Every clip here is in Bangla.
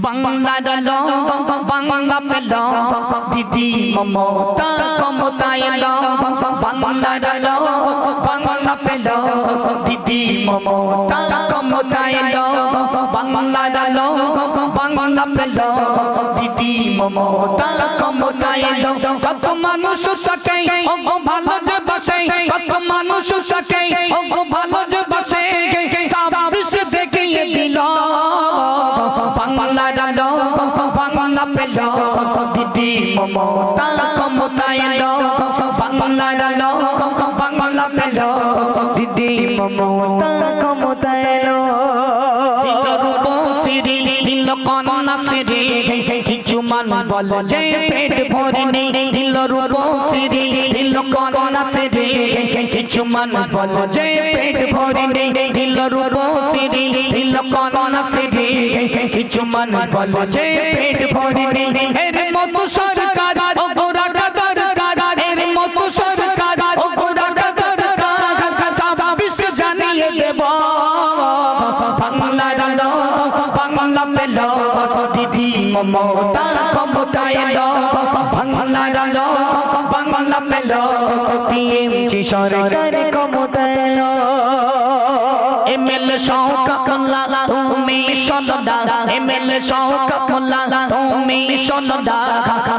বাংলার লোক বাংলা পেল দিদি মমতা ক্ষমতায় এলো বাংলার লোক বাংলা পেল দিদি মমতা ক্ষমতায় এলো বাংলার লোক বাংলা পেল দিদি মমতা ক্ষমতায় এলো কত মানুষ থাকে ও ভালো যে বসে কত মানুষ থাকে ও ভালো যে বসে সাবিস দেখিয়ে দিল বাংলার লোক বাংলা পেল দিদি মমতা ক্ষমতায় এলো বাংলার লোক বাংলা পেল দিদি মমতা ক্ষমতায় এলো রূপ ফিরি দিল কন্যা ফিরি কিছু মানুষ বলে যে পেট ভরেনি দিল রূপ ফিরি দিল কন্যা ফিরি কিছু মানুষ বলে যে পেট ভরেনি দিল রূপ ফিরি দিল কন্যা ফিরি কিছু মানুষ বলে যে পেট ভরেনি এর মতো সরকার ও গোরা দরকার এর মতো সরকার ও গোরা দরকার সব বিশ্ব জানিয়ে দেব বাংলার লোক বাংলা পেল দিদি মমতা ক্ষমতায় এলো বাংলার লোক বাংলা পেল টিএমসি সরকার ক্ষমতায় এলো এমএলএ শওকতউল্লাহ তুমি সনদা এমএলএ শওকতউল্লাহ তুমি সনদা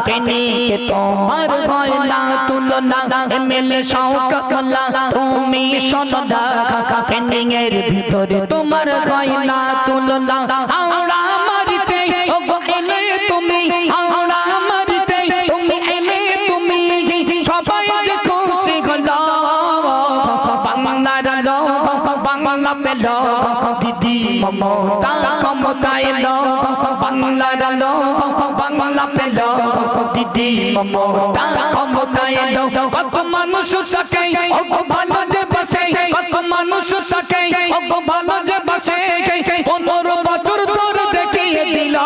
পেনিকে তোমার হয় না তুলনা এমএলএ শওকতউল্লাহ তুমি সনদা পেনিংয়ের ভিতরে তোমার হয় না তুলনা হাওড়া মারিতে ও গো এলে তুমি হাওড়া মারিতে তুমি এলে তুমি সবাই যে খুশি হলো বাংলার লোক বাংলা পেল দিদি মমতা ক্ষমতায় এলো বাংলার লোক বাংলা পেল দিদি মমতা ক্ষমতায় এলো কত মানুষ থাকে ও গো ভালো যে বসে কত মানুষ থাকে ও গো ভালো যে বসে 15 বছর ধরে দেখিয়ে দিল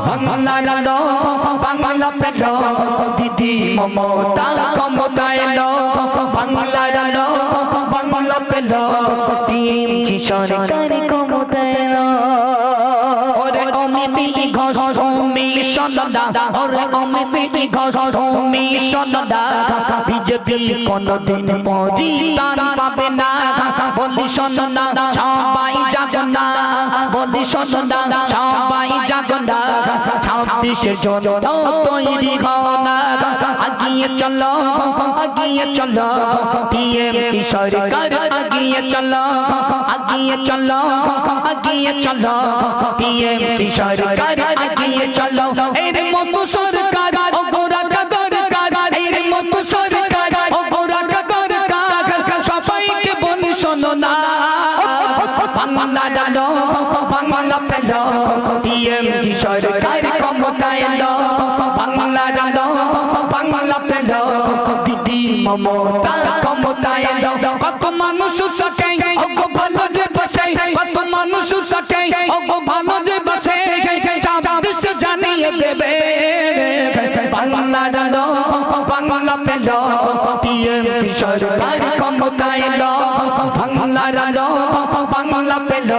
বাংলার লোক বাংলা পেল দিদি মমতা ক্ষমতায় এলো বাংলার লোক বাংলা পেল টিএমসি সরকার ক্ষমতায় এলো ওরে অমিতি ঘোষ তুমি সনদা ওরে অমিতি ঘোষ তুমি সনদা বিজেপি কোনদিন পরিত্রাণ পাবে না বলি সনদা সবাই জাগো না বলি সনদা সবাই জাগো না 26 জন তৈরি হও না আগিয়ে চলো টিএমসি সরকার আগিয়ে চলো টিএমসি সরকার আগিয়ে চলো এর মতো সরকার ও গোরা দরকার এর মতো সরকার ও গোরা দরকার সবাইকে বলি শোনো না বাংলার লোক বাংলা পেল টিএমসি সরকার ক্ষমতায় এলো বাংলার লোক বাংলা পেল দিদি মমতা ক্ষমতায় এলো কত মানুষ থাকে ও গো ভালো যে বসে কত মানুষ থাকে ও গো ভালো যে বসে বিশ্ব জানিয়ে দেবে বাংলার লোক বাংলা পেল টিএমসি সরকার ক্ষমতায় এলো বাংলার লোক বাংলা পেল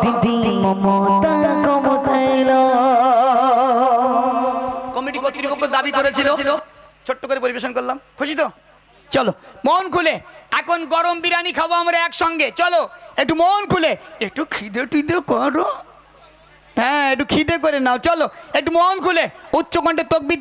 দিদি মমতা ক্ষমতায় এলো কমিটি কর্তৃপক্ষ দাবি করেছিল ছোট্ট করে পরিবেশন করলাম খুশি তো চলো মন খুলে এখন গরম বিরিয়ানি খাবো আমরা একসঙ্গে চলো একটু মন খুলে একটু খিদে টিদে করো হ্যাঁ একটু খিদে করে নাও চলো একটু মন খুলে উচ্চ কণ্ঠে তাকবীর